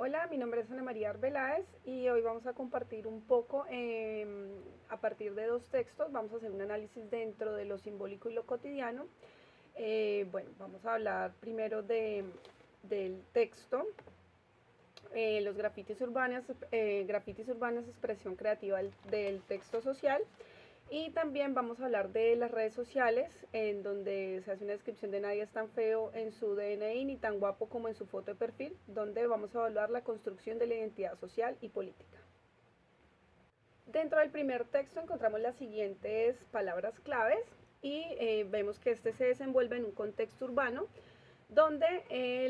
Hola, mi nombre es Ana María Arbeláez y hoy vamos a compartir un poco a partir de dos textos. Vamos a hacer un análisis dentro de lo simbólico y lo cotidiano. Bueno, vamos a hablar primero del texto, los grafitis urbanos, expresión creativa del texto social. Y también vamos a hablar de las redes sociales, en donde se hace una descripción de nadie es tan feo en su DNI ni tan guapo como en su foto de perfil, donde vamos a evaluar la construcción de la identidad social y política. Dentro del primer texto encontramos las siguientes palabras claves y vemos que este se desenvuelve en un contexto urbano donde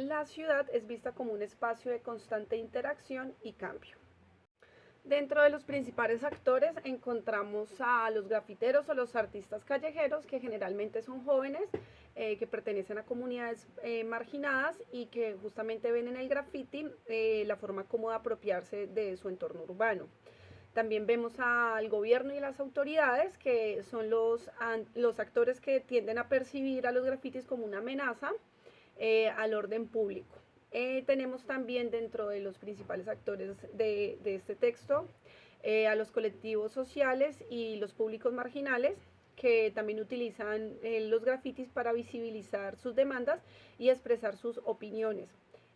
la ciudad es vista como un espacio de constante interacción y cambio. Dentro de los principales actores encontramos a los grafiteros o los artistas callejeros, que generalmente son jóvenes que pertenecen a comunidades marginadas y que justamente ven en el graffiti la forma cómoda de apropiarse de su entorno urbano. También vemos al gobierno y las autoridades, que son los actores que tienden a percibir a los grafitis como una amenaza al orden público. Tenemos también dentro de los principales actores de este texto a los colectivos sociales y los públicos marginales, que también utilizan los grafitis para visibilizar sus demandas y expresar sus opiniones.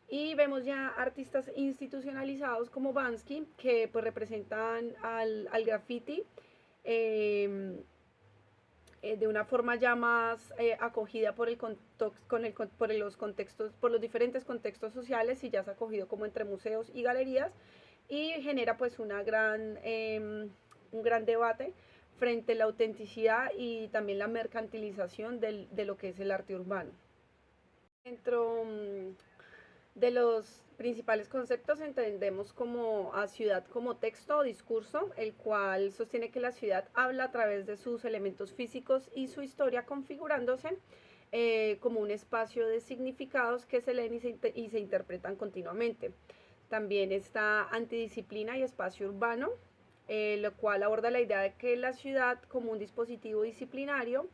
Y vemos ya artistas institucionalizados como Bansky, que pues representan al graffiti de una forma ya más acogida por los contextos, por los diferentes contextos sociales, y ya es acogido como entre museos y galerías, y genera pues un gran debate frente a la autenticidad y también la mercantilización de lo que es el arte urbano. Dentro de los principales conceptos entendemos como a ciudad como texto o discurso, el cual sostiene que la ciudad habla a través de sus elementos físicos y su historia, configurándose como un espacio de significados que se leen y se interpretan continuamente. También está antidisciplina y espacio urbano, lo cual aborda la idea de que la ciudad como un dispositivo disciplinario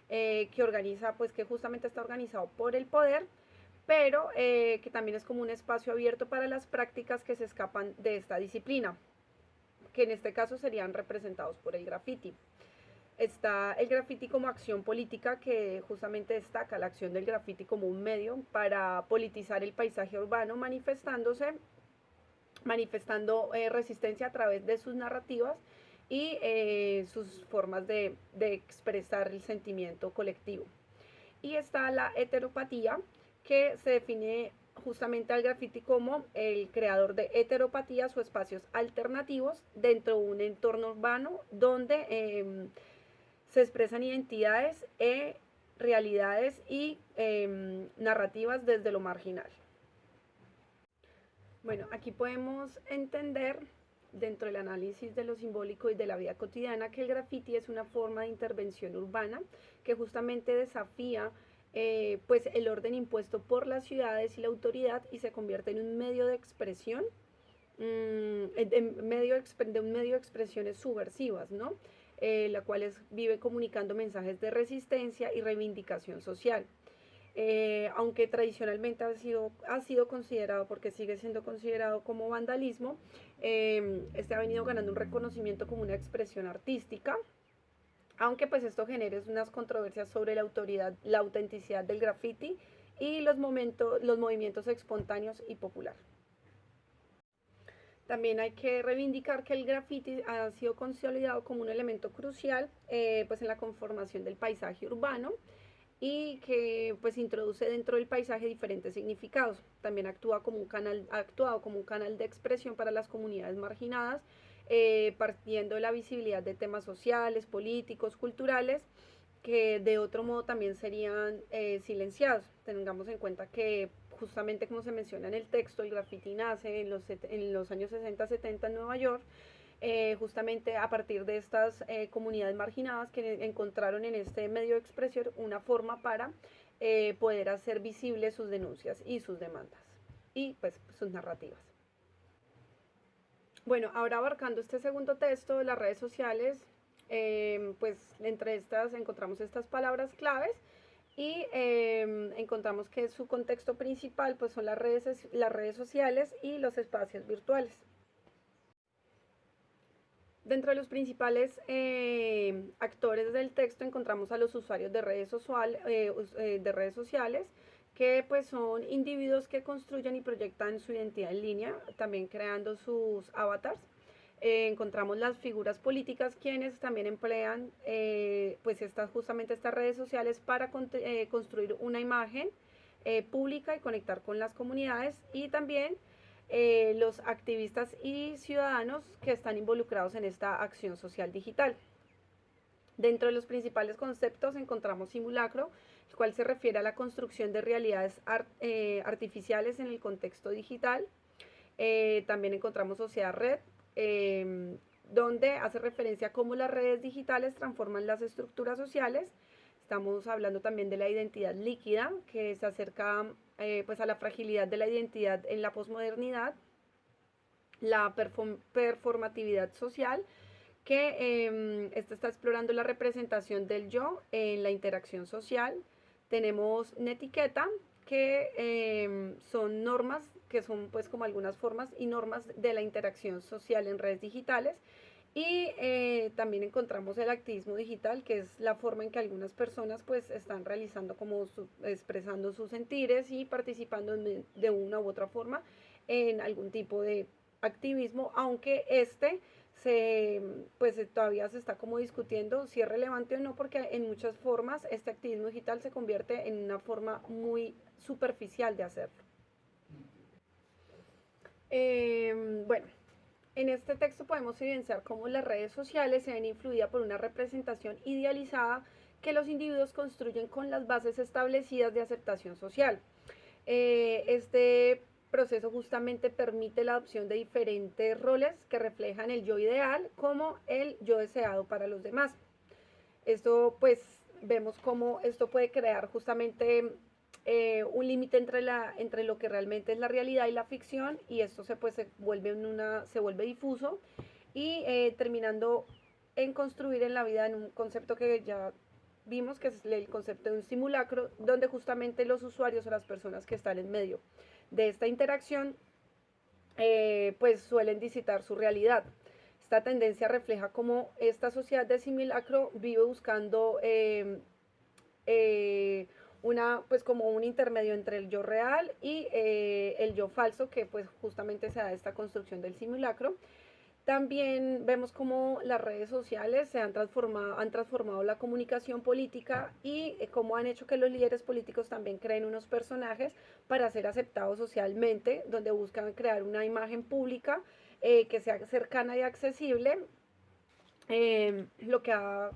que organiza, pues que justamente está organizado por el poder, pero que también es como un espacio abierto para las prácticas que se escapan de esta disciplina, que en este caso serían representados por el graffiti. Está el graffiti como acción política, que justamente destaca la acción del graffiti como un medio para politizar el paisaje urbano, manifestando resistencia a través de sus narrativas y sus formas de expresar el sentimiento colectivo. Y está la heteropatía, que se define justamente al graffiti como el creador de heteropatías o espacios alternativos dentro de un entorno urbano donde se expresan identidades, realidades y narrativas desde lo marginal. Bueno, aquí podemos entender dentro del análisis de lo simbólico y de la vida cotidiana que el graffiti es una forma de intervención urbana que justamente desafía pues el orden impuesto por las ciudades y la autoridad, y se convierte en un medio de expresión, de un medio de expresiones subversivas, ¿no? La cual vive comunicando mensajes de resistencia y reivindicación social. Aunque tradicionalmente ha sido considerado, porque sigue siendo considerado como vandalismo, este ha venido ganando un reconocimiento como una expresión artística, aunque pues esto genera unas controversias sobre la autenticidad del graffiti y los movimientos espontáneos y populares. También hay que reivindicar que el graffiti ha sido consolidado como un elemento crucial pues en la conformación del paisaje urbano, y que pues introduce dentro del paisaje diferentes significados. También ha actuado como un canal de expresión para las comunidades marginadas, partiendo de la visibilidad de temas sociales, políticos, culturales, que de otro modo también serían silenciados. Tengamos en cuenta que justamente como se menciona en el texto, el graffiti nace en los años 60-70 en Nueva York, justamente a partir de estas comunidades marginadas que encontraron en este medio de expresión una forma para poder hacer visibles sus denuncias y sus demandas y pues sus narrativas. Bueno, ahora abarcando este segundo texto de las redes sociales, pues entre estas encontramos estas palabras claves y encontramos que su contexto principal pues son las redes sociales y los espacios virtuales. Dentro de los principales actores del texto encontramos a los usuarios de de redes sociales, que pues son individuos que construyen y proyectan su identidad en línea, también creando sus avatars. Encontramos las figuras políticas, quienes también emplean pues justamente estas redes sociales para construir una imagen pública y conectar con las comunidades, y también los activistas y ciudadanos que están involucrados en esta acción social digital. Dentro de los principales conceptos encontramos simulacro, el cual se refiere a la construcción de realidades artificiales en el contexto digital. También encontramos sociedad red, donde hace referencia a cómo las redes digitales transforman las estructuras sociales. Estamos hablando también de la identidad líquida, que se acerca pues a la fragilidad de la identidad en la posmodernidad, la performatividad social, que esta está explorando la representación del yo en la interacción social. Tenemos netiqueta, que son normas, que son pues como algunas formas y normas de la interacción social en redes digitales. Y también encontramos el activismo digital, que es la forma en que algunas personas pues están realizando expresando sus sentires y participando de una u otra forma en algún tipo de activismo, aunque pues todavía se está como discutiendo si es relevante o no, porque en muchas formas este activismo digital se convierte en una forma muy superficial de hacerlo. Bueno, en este texto podemos evidenciar cómo las redes sociales se ven influidas por una representación idealizada que los individuos construyen con las bases establecidas de aceptación social. Este proceso justamente permite la adopción de diferentes roles que reflejan el yo ideal como el yo deseado para los demás. Esto pues vemos cómo esto puede crear justamente un límite entre lo que realmente es la realidad y la ficción, y esto se vuelve difuso y terminando en construir en la vida en un concepto que ya vimos, que es el concepto de un simulacro, donde justamente los usuarios o las personas que están en medio de esta interacción pues suelen visitar su realidad. Esta tendencia refleja cómo esta sociedad de simulacro vive buscando pues como un intermedio entre el yo real y el yo falso, que pues justamente se da esta construcción del simulacro. También vemos cómo las redes sociales han transformado la comunicación política, y cómo han hecho que los líderes políticos también creen unos personajes para ser aceptados socialmente, donde buscan crear una imagen pública que sea cercana y accesible, lo que ha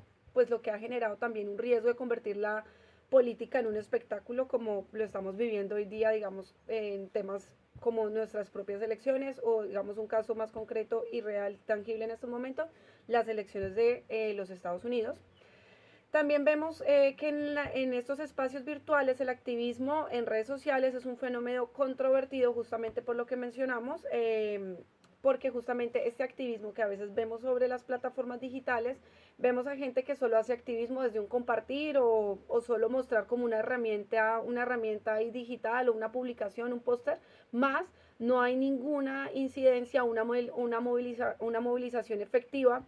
generado también un riesgo de convertir la política en un espectáculo, como lo estamos viviendo hoy día, digamos, en temas como nuestras propias elecciones, o digamos un caso más concreto y real, tangible en este momento, las elecciones de los Estados Unidos. También vemos que en estos espacios virtuales el activismo en redes sociales es un fenómeno controvertido, justamente por lo que mencionamos, porque justamente este activismo que a veces vemos sobre las plataformas digitales, vemos a gente que solo hace activismo desde un compartir o solo mostrar como una herramienta ahí digital, o una publicación, un póster, más no hay ninguna incidencia, una movilización efectiva,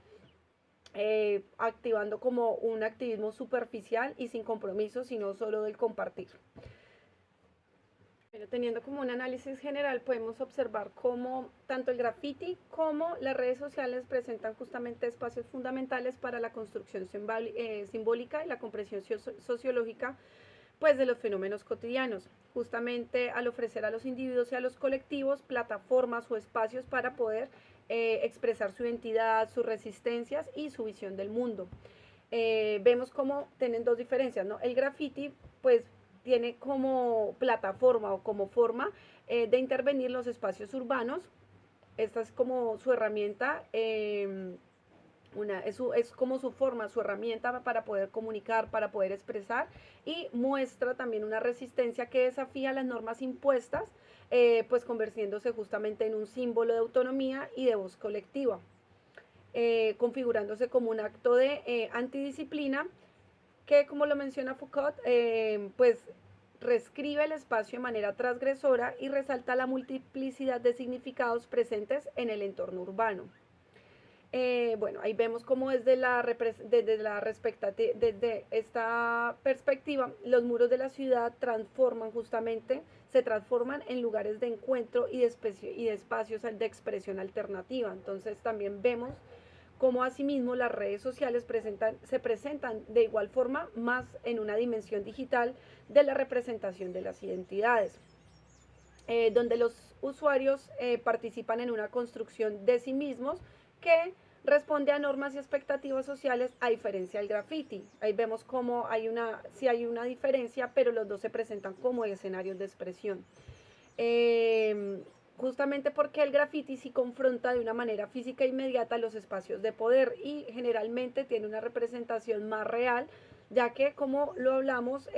activando como un activismo superficial y sin compromiso, sino solo del compartir. Bueno, teniendo como un análisis general, podemos observar cómo tanto el graffiti como las redes sociales presentan justamente espacios fundamentales para la construcción simbólica y la comprensión sociológica pues de los fenómenos cotidianos, justamente al ofrecer a los individuos y a los colectivos plataformas o espacios para poder expresar su identidad, sus resistencias y su visión del mundo. Vemos cómo tienen dos diferencias, ¿no? El graffiti pues tiene como plataforma o como forma de intervenir los espacios urbanos. Esta es como su herramienta, es como su forma, su herramienta para poder comunicar, para poder expresar, y muestra también una resistencia que desafía las normas impuestas, pues convirtiéndose justamente en un símbolo de autonomía y de voz colectiva, configurándose como un acto de antidisciplina que, como lo menciona Foucault, pues reescribe el espacio de manera transgresora y resalta la multiplicidad de significados presentes en el entorno urbano. Bueno, ahí vemos cómo desde esta perspectiva, los muros de la ciudad se transforman en lugares de encuentro y de espacios de expresión alternativa. Entonces también vemos cómo asimismo las redes sociales se presentan de igual forma, más en una dimensión digital de la representación de las identidades, donde los usuarios participan en una construcción de sí mismos que responde a normas y expectativas sociales, a diferencia del graffiti. Ahí vemos cómo sí hay una diferencia, pero los dos se presentan como escenarios de expresión. Justamente porque el graffiti sí confronta de una manera física e inmediata los espacios de poder y generalmente tiene una representación más real, ya que, como lo hablamos,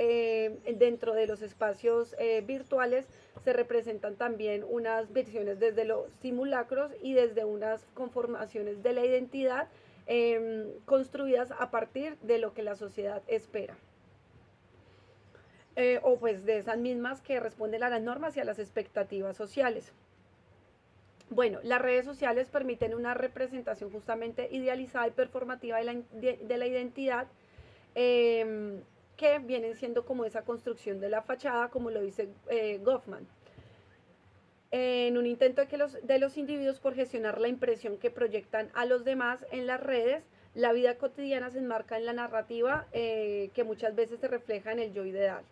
dentro de los espacios virtuales se representan también unas versiones desde los simulacros y desde unas conformaciones de la identidad construidas a partir de lo que la sociedad espera. O pues de esas mismas que responden a las normas y a las expectativas sociales. Bueno, las redes sociales permiten una representación justamente idealizada y performativa de la identidad, que vienen siendo como esa construcción de la fachada, como lo dice Goffman, en un intento de los individuos por gestionar la impresión que proyectan a los demás en las redes. La vida cotidiana se enmarca en la narrativa que muchas veces se refleja en el yo ideal,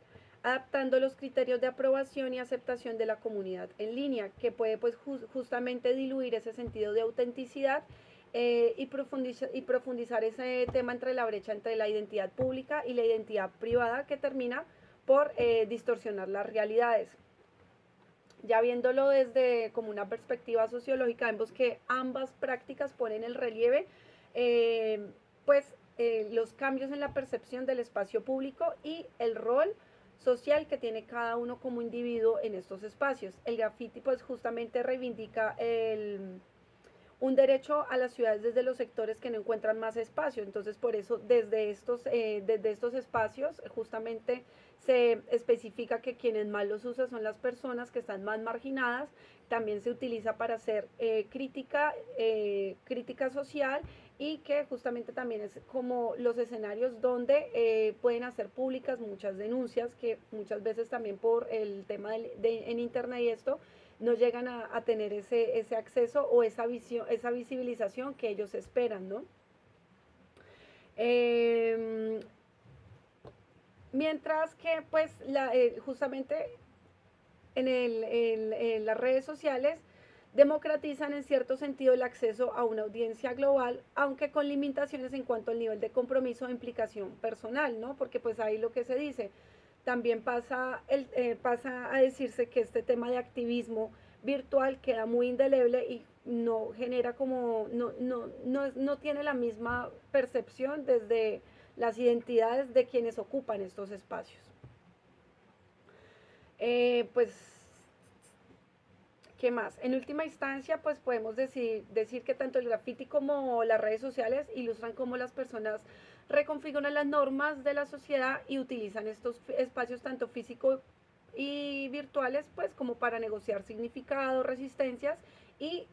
adaptando los criterios de aprobación y aceptación de la comunidad en línea, que puede pues justamente diluir ese sentido de autenticidad y profundizar ese tema entre la brecha entre la identidad pública y la identidad privada, que termina por distorsionar las realidades. Ya viéndolo desde como una perspectiva sociológica, vemos que ambas prácticas ponen en relieve los cambios en la percepción del espacio público y el rol social que tiene cada uno como individuo en estos espacios. El graffiti pues justamente reivindica un derecho a las ciudades desde los sectores que no encuentran más espacio. Entonces, por eso desde estos espacios justamente se especifica que quienes más los usan son las personas que están más marginadas. También se utiliza para hacer crítica social, y que justamente también es como los escenarios donde pueden hacer públicas muchas denuncias, que muchas veces también por el tema en internet y esto no llegan a tener ese acceso o esa visibilización que ellos esperan, ¿no? Mientras que pues justamente en las redes sociales democratizan en cierto sentido el acceso a una audiencia global, aunque con limitaciones en cuanto al nivel de compromiso e implicación personal, ¿no? Porque pues ahí lo que se dice, también pasa a decirse que este tema de activismo virtual queda muy indeleble y no genera como, no tiene la misma percepción desde las identidades de quienes ocupan estos espacios. Pues, ¿qué más? En última instancia, pues podemos decir que tanto el graffiti como las redes sociales ilustran cómo las personas reconfiguran las normas de la sociedad y utilizan estos espacios tanto físicos y virtuales pues como para negociar significados, resistencias y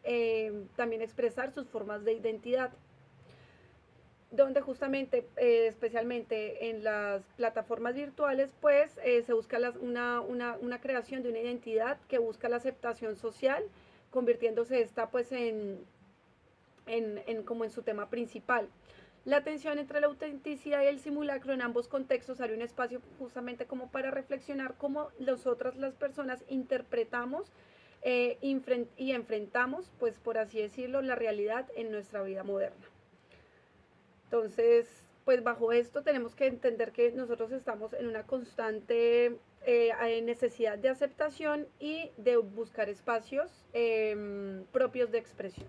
también expresar sus formas de identidad, donde justamente, especialmente en las plataformas virtuales, pues se busca una creación de una identidad que busca la aceptación social, convirtiéndose esta pues como en su tema principal. La tensión entre la autenticidad y el simulacro en ambos contextos abre un espacio justamente como para reflexionar cómo nosotras las personas interpretamos y enfrentamos, pues por así decirlo, la realidad en nuestra vida moderna. Entonces, pues bajo esto tenemos que entender que nosotros estamos en una constante necesidad de aceptación y de buscar espacios propios de expresión.